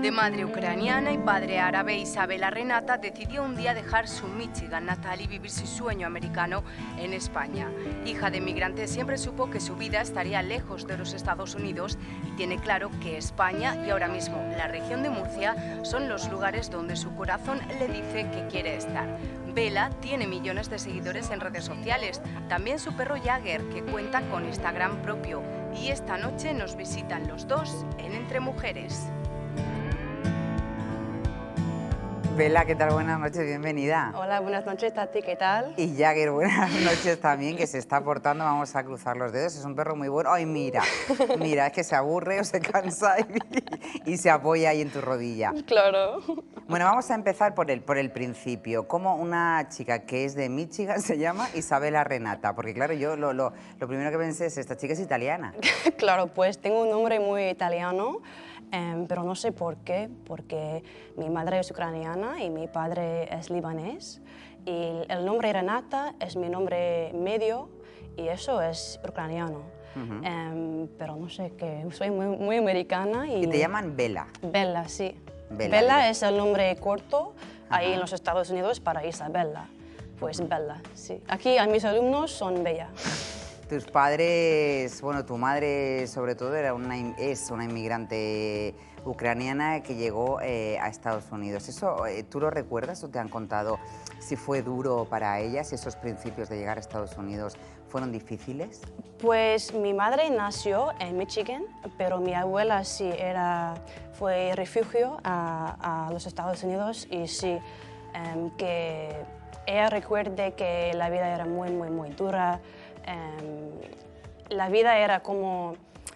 De madre ucraniana y padre árabe, Isabela Renata decidió un día dejar su Michigan natal y vivir su sueño americano en España. Hija de migrantes, siempre supo que su vida estaría lejos de los Estados Unidos y tiene claro que España y ahora mismo la región de Murcia son los lugares donde su corazón le dice que quiere estar. Bella tiene millones de seguidores en redes sociales, también su perro Jagger, que cuenta con Instagram propio, y esta noche nos visitan los dos en Entre Mujeres. Bella, ¿qué tal? Buenas noches, bienvenida. Hola, buenas noches, Tati, ¿qué tal? Y Jagger, buenas noches también, que se está portando, vamos a cruzar los dedos, es un perro muy bueno. Ay, mira, es que se aburre o se cansa y se apoya ahí en tu rodilla. Claro. Bueno, vamos a empezar por el principio. Como una chica que es de Michigan se llama Isabela Renata, porque claro, yo lo primero que pensé es, esta chica es italiana. Claro, pues tengo un nombre muy italiano, pero no sé por qué, porque mi madre es ucraniana y mi padre es libanés, y el nombre Renata es mi nombre medio y eso es ucraniano. Pero no sé, que soy muy americana. Y te llaman Bella. Bella, sí. Bella, Bella es el nombre corto ahí en los Estados Unidos para Isabela. Pues Bella, sí. Aquí a mis alumnos son Bella. Tus padres, bueno, tu madre sobre todo es una inmigrante ucraniana que llegó a Estados Unidos. ¿Eso tú lo recuerdas o te han contado si fue duro para ella, si esos principios de llegar a Estados Unidos fueron difíciles? Pues mi madre nació en Michigan, pero mi abuela sí fue refugio a los Estados Unidos y sí, que ella recuerda que la vida era muy dura. La vida era como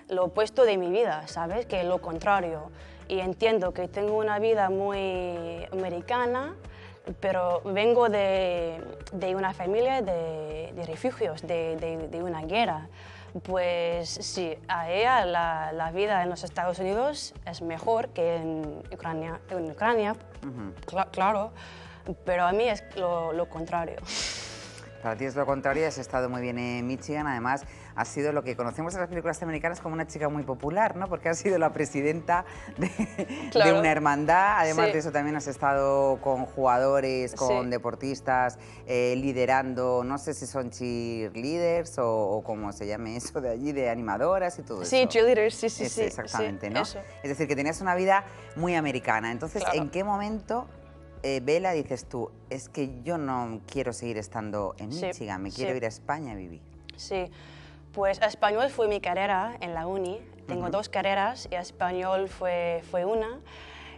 lo opuesto de mi vida, ¿sabes? Que lo contrario. Y entiendo que tengo una vida muy americana, pero vengo de una familia de refugios, de una guerra. Pues sí, a ella la vida en los Estados Unidos es mejor que en Ucrania, claro, pero a mí es lo contrario. Para ti es lo contrario, has estado muy bien en Michigan, además has sido lo que conocemos en las películas americanas como una chica muy popular, ¿no? Porque has sido la presidenta de una hermandad, además de eso también has estado con jugadores, con deportistas, liderando, no sé si son cheerleaders o como se llame eso de allí, de animadoras y todo eso. Sí, cheerleaders, sí. Exactamente, sí, ¿no? Eso. Es decir, que tenías una vida muy americana, entonces, Claro. ¿en qué momento... Bella, dices tú, es que yo no quiero seguir estando en Michigan, me quiero ir a España a vivir? Sí, pues español fue mi carrera en la uni. Tengo dos carreras y español fue una.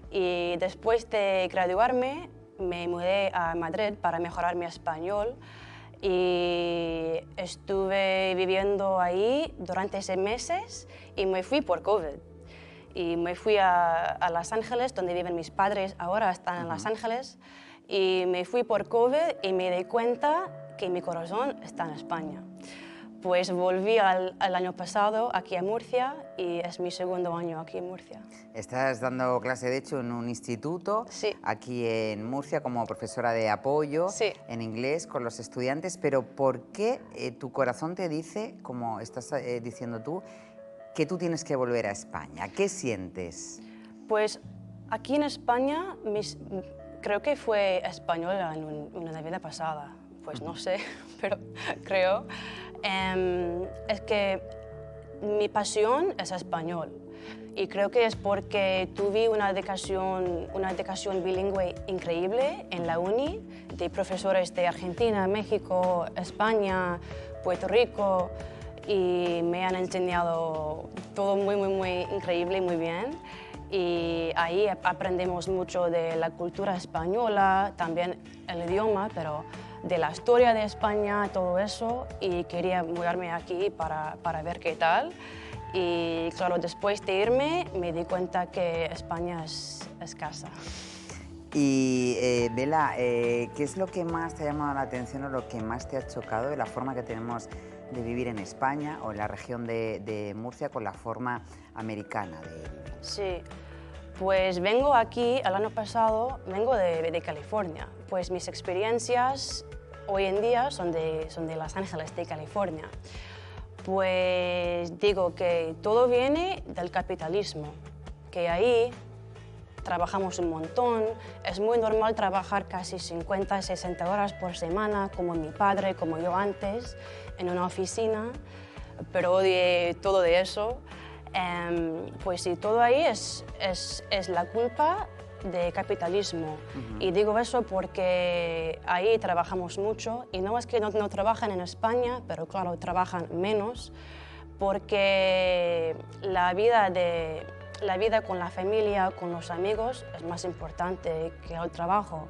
Y después de graduarme me mudé a Madrid para mejorar mi español y estuve viviendo ahí durante 6 meses y me fui por COVID. Y me fui a Los Ángeles, donde viven mis padres, ahora están en Los Ángeles, y me fui por COVID y me di cuenta que mi corazón está en España. Pues volví al año pasado aquí a Murcia y es mi segundo año aquí en Murcia. Estás dando clase, de hecho, en un instituto aquí en Murcia como profesora de apoyo en inglés con los estudiantes, pero ¿por qué tu corazón te dice, como estás diciendo tú, que tú tienes que volver a España? ¿Qué sientes? Pues aquí en España, creo que fue española en una vida pasada, pues no sé, pero creo. Es que mi pasión es español y creo que es porque tuve una educación bilingüe increíble en la uni, de profesores de Argentina, México, España, Puerto Rico, y me han enseñado todo muy increíble y muy bien. Y ahí aprendemos mucho de la cultura española, también el idioma, pero de la historia de España, todo eso. Y quería mudarme aquí para ver qué tal. Y claro, después de irme me di cuenta que España es casa. Y Bella, ¿qué es lo que más te ha llamado la atención o lo que más te ha chocado de la forma que tenemos de vivir en España o en la región de Murcia con la forma americana de vivir? Sí, pues vengo aquí, el año pasado, vengo de California. Pues mis experiencias hoy en día son de Los Ángeles, de California. Pues digo que todo viene del capitalismo, que ahí trabajamos un montón. Es muy normal trabajar casi 50, 60 horas por semana, como mi padre, como yo antes, en una oficina, pero odié todo de eso. Pues sí, todo ahí es la culpa de capitalismo. Y digo eso porque ahí trabajamos mucho, y no es que no trabajan en España, pero claro, trabajan menos, porque la vida con la familia, con los amigos, es más importante que el trabajo.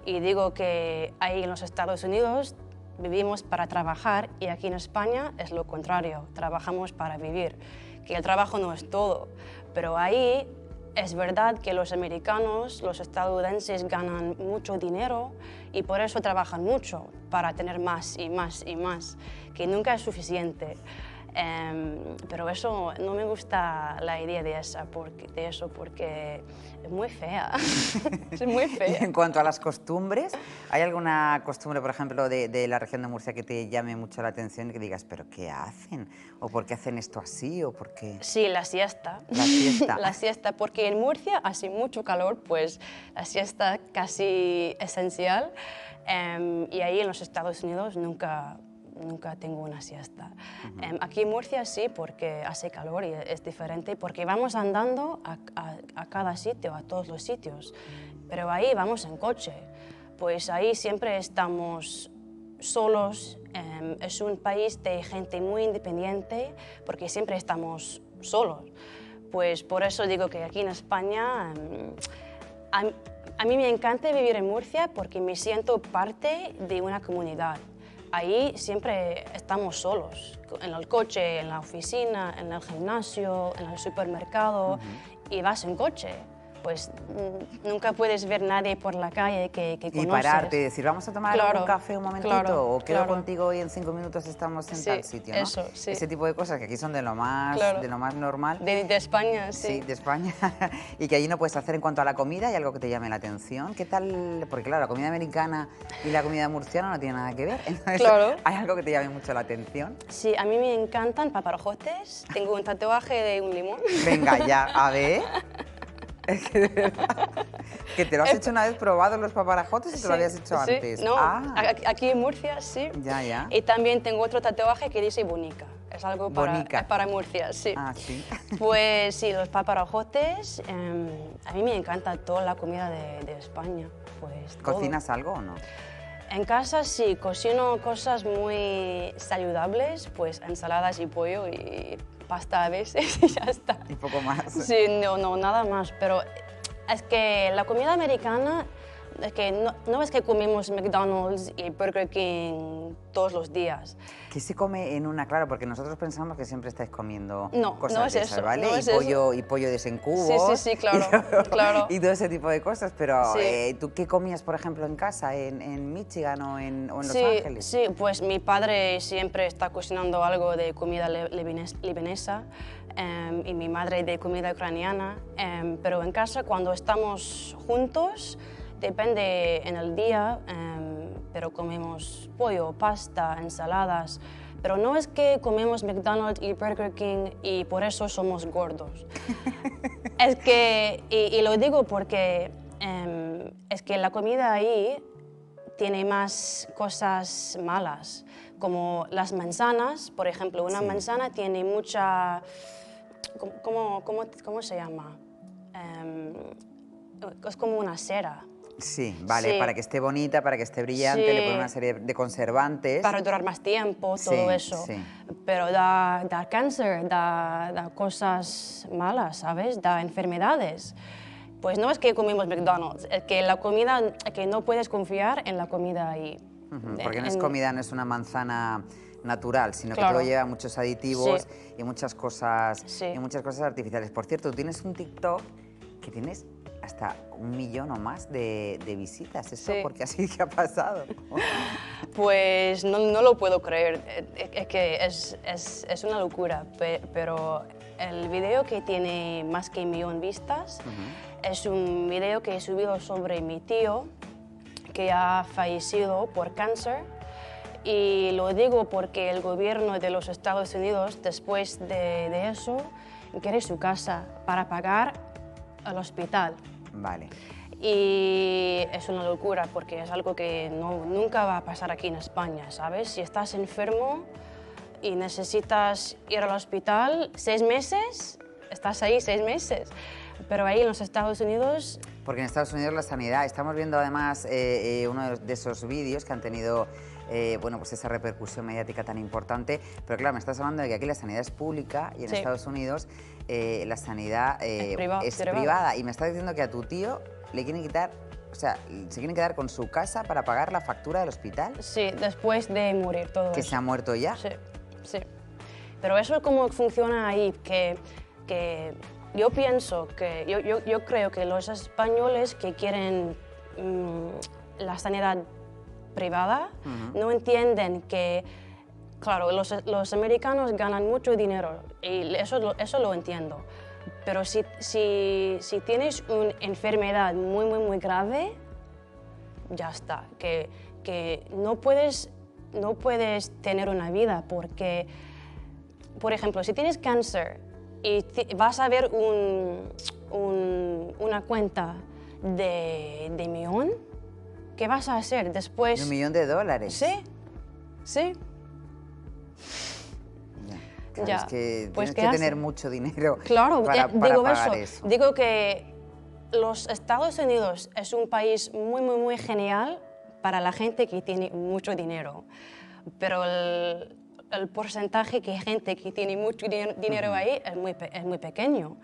Y digo que ahí en los Estados Unidos vivimos para trabajar, y aquí en España es lo contrario, trabajamos para vivir, que el trabajo no es todo, pero ahí es verdad que los americanos, los estadounidenses ganan mucho dinero y por eso trabajan mucho, para tener más y más y más, que nunca es suficiente. Pero eso, no me gusta la idea de eso porque es muy fea. Es muy fea. Y en cuanto a las costumbres, ¿hay alguna costumbre, por ejemplo, de la región de Murcia que te llame mucho la atención y que digas, ¿pero qué hacen? ¿O por qué hacen esto así? ¿O por qué? Sí, la siesta. La siesta. La siesta, porque en Murcia hace mucho calor, pues la siesta casi esencial. Y ahí en los Estados Unidos nunca tengo una siesta. Aquí en Murcia sí, porque hace calor y es diferente, porque vamos andando a cada sitio, a todos los sitios, pero ahí vamos en coche, pues ahí siempre estamos solos. Es un país de gente muy independiente, porque siempre estamos solos. Pues por eso digo que aquí en España, a mí me encanta vivir en Murcia porque me siento parte de una comunidad. Ahí siempre estamos solos, en el coche, en la oficina, en el gimnasio, en el supermercado, y vas en coche. Pues nunca puedes ver nadie por la calle que conoces. Y pararte y decir, vamos a tomar un café un momentito, o quedo contigo y en 5 minutos estamos en tal sitio, ¿no? Eso, sí. Ese tipo de cosas que aquí son de lo más normal. De España, sí. Sí, de España. Y que allí no puedes hacer en cuanto a la comida. ¿Hay algo que te llame la atención? ¿Qué tal? Porque claro, la comida americana y la comida murciana no tienen nada que ver. Entonces, ¿hay algo que te llame mucho la atención? Sí, a mí me encantan paparajotes. Tengo un tatuaje de un limón. Venga, ya, a ver. Es que de verdad, que te lo has hecho una vez probado los paparajotes y te lo habías hecho antes. No, aquí en Murcia sí. Ya. Y también tengo otro tatuaje que dice Bonica. Es algo para Murcia, sí. Ah, sí. Pues sí, los paparajotes, a mí me encanta toda la comida de España. Pues, ¿Cocinas algo o no? En casa sí, cocino cosas muy saludables, pues ensaladas y pollo y pasta a veces y ya está. Y poco más. Sí, no, nada más, pero es que la comida americana, es que no es que comemos McDonald's y Burger King todos los días. ¿Qué se come en una? Claro, porque nosotros pensamos que siempre estáis comiendo cosas no es de esas, eso, ¿vale? No y pollo de en cubos. Sí, claro. Y todo ese tipo de cosas, pero ¿tú qué comías, por ejemplo, en casa, en Michigan o en Los Ángeles? Sí, pues mi padre siempre está cocinando algo de comida libanesa y mi madre de comida ucraniana, pero en casa cuando estamos juntos, depende en el día, pero comemos pollo, pasta, ensaladas, pero no es que comemos McDonald's y Burger King y por eso somos gordos. Es que, y lo digo porque es que la comida ahí tiene más cosas malas, como las manzanas, por ejemplo, una manzana tiene mucha... ¿Cómo se llama? Es como una cera. Sí, vale, para que esté bonita, para que esté brillante, le ponen una serie de conservantes. Para durar más tiempo, todo eso. Sí. Pero da cáncer, da cosas malas, ¿sabes? Da enfermedades. Pues no es que comemos McDonald's, es que la comida, es que no puedes confiar en la comida ahí. Porque no es comida, no es una manzana natural, sino que todo lleva muchos aditivos y muchas cosas artificiales. Por cierto, tú tienes un TikTok que tienes hasta 1 millón o más de visitas. ¿Eso por qué así que ha pasado? Pues no lo puedo creer, es que es una locura, pero el video que tiene más que 1 millón de vistas es un video que he subido sobre mi tío que ha fallecido por cáncer, y lo digo porque el gobierno de los Estados Unidos, después de eso, quiere su casa para pagar al hospital. Vale. Y es una locura porque es algo que nunca va a pasar aquí en España, ¿sabes? Si estás enfermo y necesitas ir al hospital 6 meses, estás ahí 6 meses. Pero ahí en los Estados Unidos... Porque en Estados Unidos la sanidad, estamos viendo además uno de esos vídeos que han tenido bueno, pues esa repercusión mediática tan importante, pero claro, me estás hablando de que aquí la sanidad es pública y en Estados Unidos la sanidad es privada. Y me estás diciendo que a tu tío le quieren quitar, o sea, se quieren quedar con su casa para pagar la factura del hospital. Sí, después de morir todo ¿Que eso. se ha muerto ya? Sí, sí. Pero eso es como funciona ahí, que yo pienso que, yo creo que los españoles que quieren la sanidad privada no entienden que, claro, los americanos ganan mucho dinero y eso lo entiendo. Pero si tienes una enfermedad muy grave, ya está. Que no puedes tener una vida porque, por ejemplo, si tienes cáncer y vas a ver una cuenta de millón, ¿qué vas a hacer después? ¿1 millón de dólares? Sí, sí. Claro, Ya. es que Pues, tienes que ¿qué tener hace? mucho dinero Claro, para digo pagar eso. eso. Digo que los Estados Unidos es un país muy genial para la gente que tiene mucho dinero, pero el porcentaje de gente que tiene mucho dinero ahí es muy pequeño.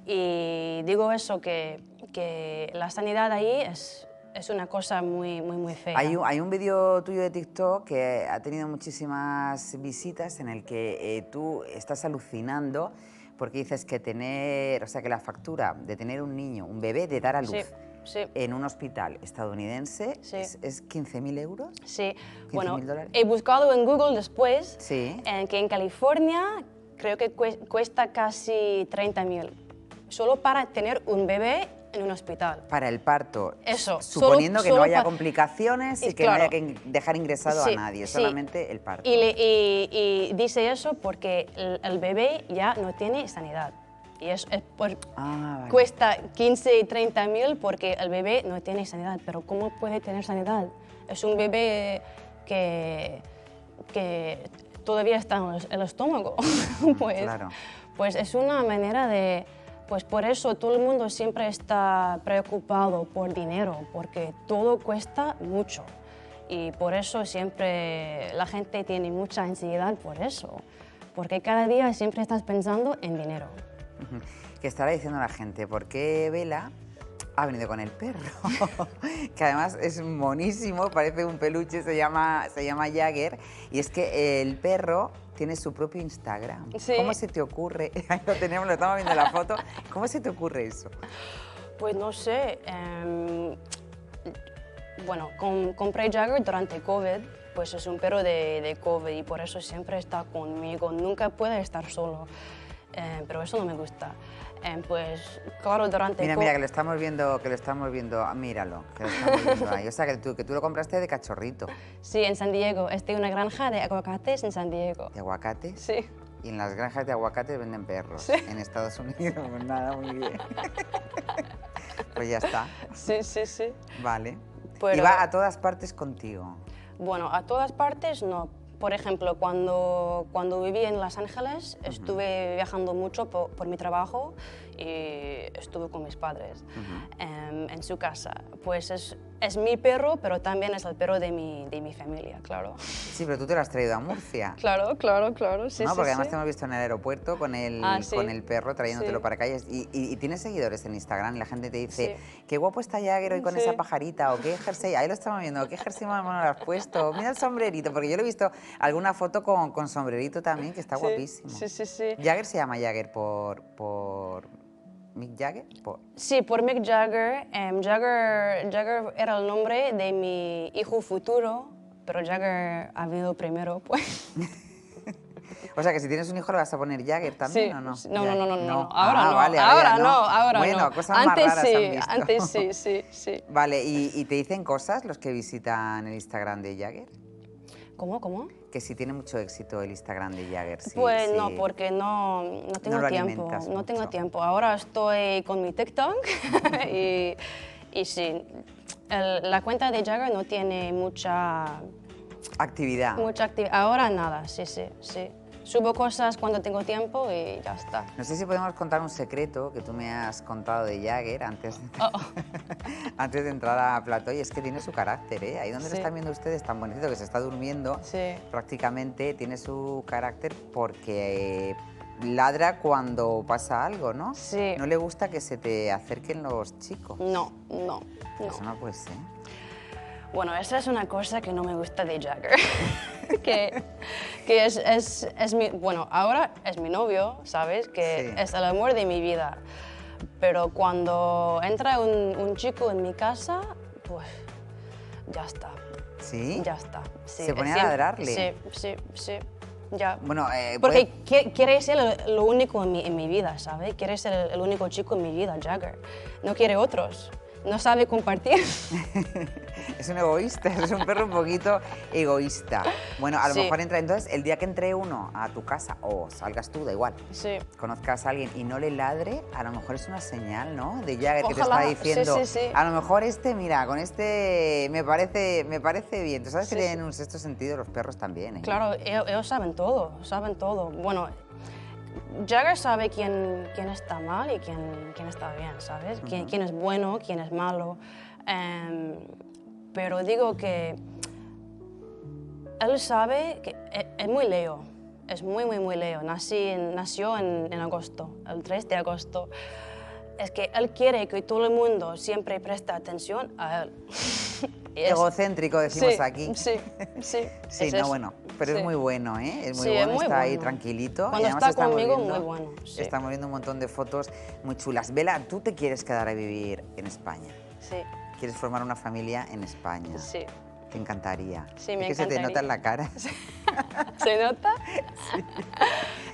Y digo eso, que la sanidad ahí es una cosa muy fea. Hay un vídeo tuyo de TikTok que ha tenido muchísimas visitas en el que tú estás alucinando porque dices que que la factura de tener un niño, un bebé, de dar a luz en un hospital estadounidense es 15.000 euros. Sí, 15.000 bueno, dólares. he buscado en Google después que en California creo que cuesta casi 30.000, solo para tener un bebé en un hospital. Para el parto, Eso, suponiendo que no haya para complicaciones y que no haya que dejar ingresado a nadie, solamente el parto. Y dice eso porque el bebé ya no tiene sanidad. Y vale. Cuesta 15 y 30.000 porque el bebé no tiene sanidad. Pero ¿cómo puede tener sanidad? Es un bebé que todavía está en el estómago. Claro. Pues es una manera de... Pues por eso todo el mundo siempre está preocupado por dinero, porque todo cuesta mucho. Y por eso siempre la gente tiene mucha ansiedad por eso, porque cada día siempre estás pensando en dinero. Que estará diciendo la gente, ¿por qué Bella ha venido con el perro? Que además es monísimo, parece un peluche, se llama Jagger, y es que el perro tiene su propio Instagram. Sí. ¿Cómo se te ocurre? Ahí lo tenemos, lo estamos viendo en la foto. ¿Cómo se te ocurre eso? Pues no sé. Bueno, compré Jagger durante COVID, pues es un perro de COVID y por eso siempre está conmigo. Nunca puede estar solo, pero eso no me gusta. Pues claro, durante... Mira, que lo estamos viendo, míralo, que lo estamos viendo ahí. O sea, que tú lo compraste de cachorrito. Sí, en San Diego. Es de una granja de aguacates en San Diego. ¿De aguacates? Sí. Y en las granjas de aguacates venden perros. Sí. En Estados Unidos, pues nada, muy bien. Pues ya está. Sí. Vale. Pero, ¿y va a todas partes contigo? Bueno, a todas partes no. Por ejemplo, cuando viví en Los Ángeles, estuve viajando mucho por mi trabajo y estuve con mis padres en su casa. Pues es mi perro, pero también es el perro de mi familia, claro. Sí, pero tú te lo has traído a Murcia. Claro, sí, no, porque además sí. te hemos visto en el aeropuerto con el perro trayéndotelo para acá. Y tienes seguidores en Instagram y la gente te dice, qué guapo está Jagger hoy con esa pajarita, o qué jersey, ahí lo estamos viendo, qué jersey más mono lo has puesto, mira el sombrerito, porque yo lo he visto alguna foto con sombrerito también, que está guapísimo. Sí. ¿Jagger se llama Jagger por Mick Jagger? Sí, por Mick Jagger. Jagger era el nombre de mi hijo futuro, pero Jagger ha venido primero, pues. O sea, que si tienes un hijo le vas a poner Jagger también, ¿o no? No. Ahora no. Vale, ahora no. Bueno, cosas más raras han visto. Antes sí. Vale, ¿y te dicen cosas los que visitan el Instagram de Jagger? ¿Cómo? que si tiene mucho éxito el Instagram de Jagger. Sí, pues sí. no, porque no tengo lo tiempo. alimentas No tengo mucho. tiempo. Ahora estoy con mi TikTok y sí, la cuenta de Jagger no tiene mucha Actividad. Ahora nada, sí. Subo cosas cuando tengo tiempo y ya está. No sé si podemos contar un secreto que tú me has contado de Jagger antes de, antes de entrar a plató, y es que tiene su carácter, ¿eh? Ahí donde lo están viendo ustedes, tan bonito que se está durmiendo, prácticamente tiene su carácter porque ladra cuando pasa algo, ¿no? Sí. No le gusta que se te acerquen los chicos. No. Eso no puede ser. Bueno, esa es una cosa que no me gusta de Jagger, que es mi, bueno, ahora es mi novio, ¿sabes? Que es el amor de mi vida, pero cuando entra un chico en mi casa, pues ya está. ¿Sí? Ya está. Sí, ¿Se pone a ladrarle? Sí. Ya. Bueno, porque quiere ser lo único en mi vida, ¿sabes? Quiere ser el único chico en mi vida, Jagger. No quiere otros. No sabe compartir. Es un egoísta, es un perro un poquito egoísta. Bueno, a lo mejor entra entonces, el día que entre uno a tu casa, o salgas tú, da igual, conozcas a alguien y no le ladre, a lo mejor es una señal, ¿no? De Jagger que te está diciendo, a lo mejor mira, con este me parece bien. Tú sabes que tienen un sexto sentido los perros también, ¿eh? Claro, ellos saben todo. Bueno, Jagger sabe quién está mal y quién está bien, ¿sabes? Quién es bueno, quién es malo. Pero digo que él sabe que es muy Leo, es muy Leo. Nació en agosto, el 3 de agosto. Es que él quiere que todo el mundo siempre preste atención a él. Egocéntrico, decimos aquí. Sí. Sí, no, bueno, pero es muy bueno, ¿eh? Es muy bueno, es muy está ahí bueno. tranquilito. Cuando está conmigo, muy bueno. Sí. Estamos viendo un montón de fotos muy chulas. Bella, ¿tú te quieres quedar a vivir en España? Sí. ¿Quieres formar una familia en España? Sí. Te encantaría. Sí, me encantaría. Se te nota en la cara. ¿Se nota? Sí.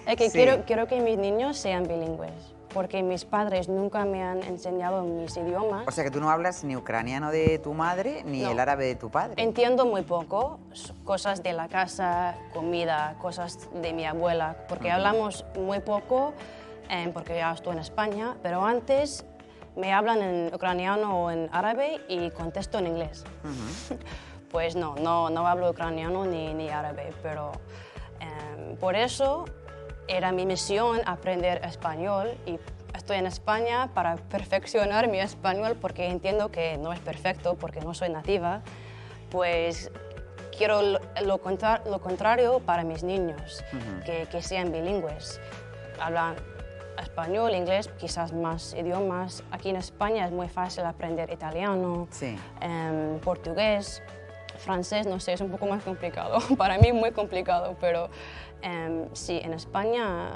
Es que quiero que mis niños sean bilingües, porque mis padres nunca me han enseñado mis idiomas. O sea que tú no hablas ni ucraniano de tu madre ni el árabe de tu padre. Entiendo muy poco, cosas de la casa, comida, cosas de mi abuela, porque hablamos muy poco, porque ya estoy en España, pero antes me hablan en ucraniano o en árabe y contesto en inglés. Pues no hablo ucraniano ni árabe, pero por eso era mi misión aprender español y estoy en España para perfeccionar mi español porque entiendo que no es perfecto porque no soy nativa, pues quiero lo contrario para mis niños, que sean bilingües. Hablan español, inglés, quizás más idiomas. Aquí en España es muy fácil aprender italiano, portugués, francés, no sé, es un poco más complicado. Para mí muy complicado, pero sí, en España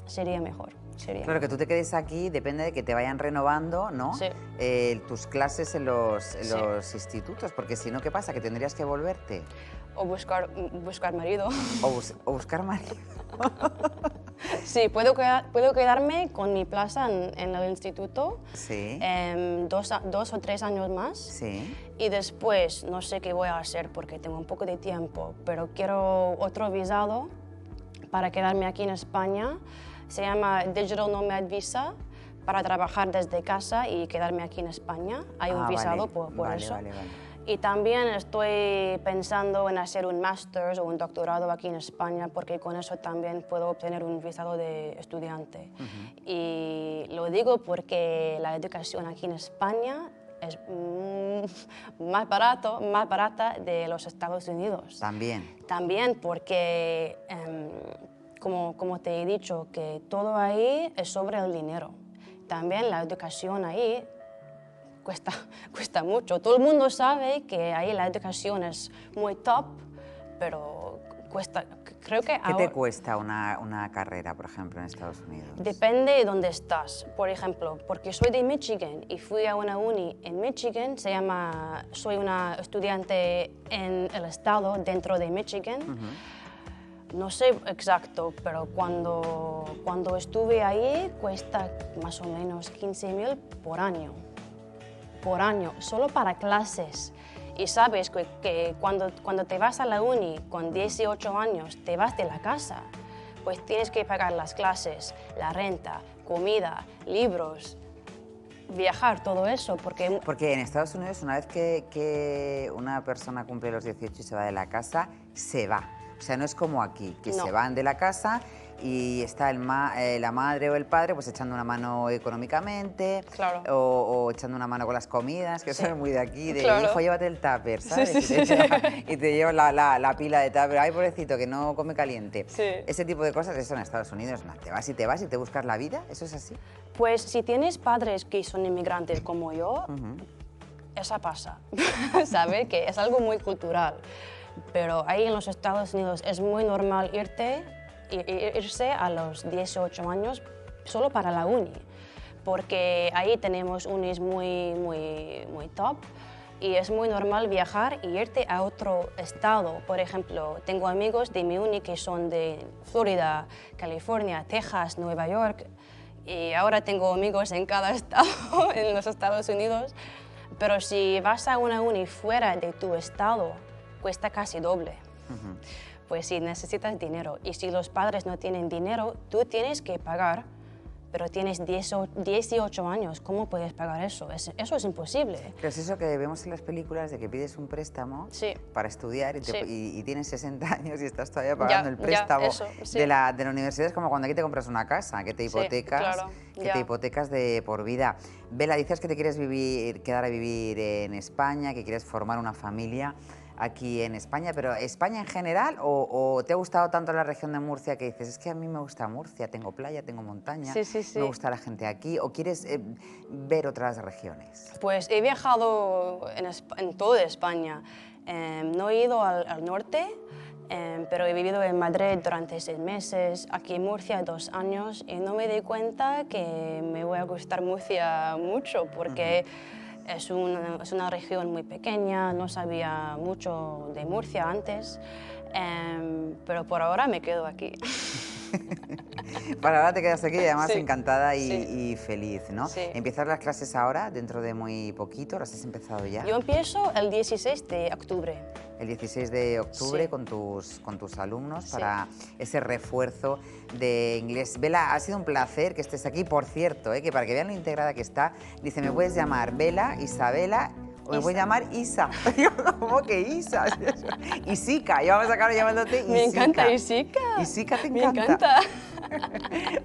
sería mejor. Claro, que tú te quedes aquí depende de que te vayan renovando, ¿no? Sí. Tus clases en los institutos, porque si no, ¿qué pasa? ¿Que tendrías que volverte? O buscar marido. O buscar marido. Sí, puedo quedarme con mi plaza en el instituto 2 o 3 años más. Sí. Y después no sé qué voy a hacer porque tengo un poco de tiempo, pero quiero otro visado para quedarme aquí en España. Se llama Digital Nomad Visa, para trabajar desde casa y quedarme aquí en España. Hay un visado por eso. Vale. Y también estoy pensando en hacer un máster o un doctorado aquí en España, porque con eso también puedo obtener un visado de estudiante. Y lo digo porque la educación aquí en España es más barata de los Estados Unidos. También porque, como te he dicho, que todo ahí es sobre el dinero. También la educación ahí cuesta mucho. Todo el mundo sabe que ahí la educación es muy top, pero cuesta. Creo que ¿Qué te cuesta una carrera, por ejemplo, en Estados Unidos? Depende de dónde estás. Por ejemplo, porque soy de Michigan y fui a una uni en Michigan, soy una estudiante en el estado dentro de Michigan. No sé exacto, pero cuando estuve ahí cuesta más o menos $15,000 por año, solo para clases. Y sabes que cuando te vas a la uni con 18 años, te vas de la casa, pues tienes que pagar las clases, la renta, comida, libros, viajar, todo eso. Porque en Estados Unidos, una vez que una persona cumple los 18 y se va de la casa, se va. O sea, no es como aquí, que se van de la casa y está la madre o el padre pues echando una mano económicamente, claro, o echando una mano con las comidas, que eso es muy de aquí, de claro, hijo, llévate el tupper, ¿sabes? Sí, y te lleva la pila de tupper, ay, pobrecito, que no come caliente. Sí. Ese tipo de cosas, eso en Estados Unidos, no, te vas y te buscas la vida, ¿eso es así? Pues si tienes padres que son inmigrantes como yo, esa pasa, ¿sabes? Que es algo muy cultural. Pero ahí en los Estados Unidos es muy normal irse a los 18 años solo para la uni, porque ahí tenemos unis muy top y es muy normal viajar y irte a otro estado. Por ejemplo, tengo amigos de mi uni que son de Florida, California, Texas, Nueva York, y ahora tengo amigos en cada estado en los Estados Unidos, pero si vas a una uni fuera de tu estado, cuesta casi doble. Pues si necesitas dinero y si los padres no tienen dinero, tú tienes que pagar, pero tienes 18 años, ¿cómo puedes pagar eso? Eso es imposible. Pero es eso que vemos en las películas de que pides un préstamo para estudiar y tienes 60 años y estás todavía pagando el préstamo de la universidad. Es como cuando aquí te compras una casa, que te hipotecas, te hipotecas de por vida. Bela, dices que te quieres quedar a vivir en España, que quieres formar una familia aquí en España, pero ¿España en general o te ha gustado tanto la región de Murcia que dices, es que a mí me gusta Murcia, tengo playa, tengo montaña, me gusta la gente aquí, o quieres ver otras regiones? Pues he viajado en toda España, no he ido al norte, pero he vivido en Madrid durante 6 meses, aquí en Murcia 2 años y no me di cuenta que me voy a gustar Murcia mucho porque es una región muy pequeña, no sabía mucho de Murcia antes, pero por ahora me quedo aquí. Para ahora te quedas aquí, además encantada y feliz, ¿no? Sí. ¿Empiezas las clases ahora, dentro de muy poquito? ¿Las has empezado ya? Yo empiezo el 16 de octubre. El 16 de octubre con tus alumnos para ese refuerzo de inglés. Bela, ha sido un placer que estés aquí. Por cierto, que para que vean lo integrada que está, dice, me puedes llamar Bela, Isabela, o me puedes llamar Isa. ¿Cómo que Isa? Isica, yo vamos a acabar llamándote Isica. Me encanta Isica. Isica te encanta. Me encanta.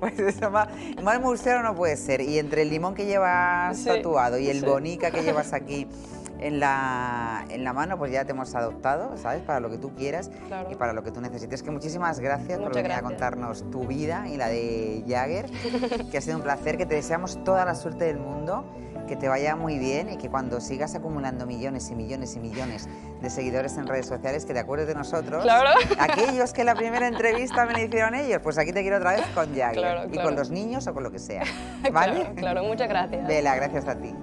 Pues eso más murciano no puede ser. Y entre el limón que llevas tatuado y el bonica que llevas aquí en la mano, pues ya te hemos adoptado, ¿sabes? Para lo que tú quieras y para lo que tú necesites. Que muchísimas gracias por venir a contarnos tu vida y la de Jagger, que ha sido un placer, que te deseamos toda la suerte del mundo, que te vaya muy bien y que cuando sigas acumulando millones y millones y millones de seguidores en redes sociales, que te acuerdes de nosotros. Claro. Aquellos que la primera entrevista me la hicieron ellos, pues aquí te quiero otra vez con Jagger. Claro. Y con los niños o con lo que sea. ¿Vale? Claro, muchas gracias. Bela, gracias a ti.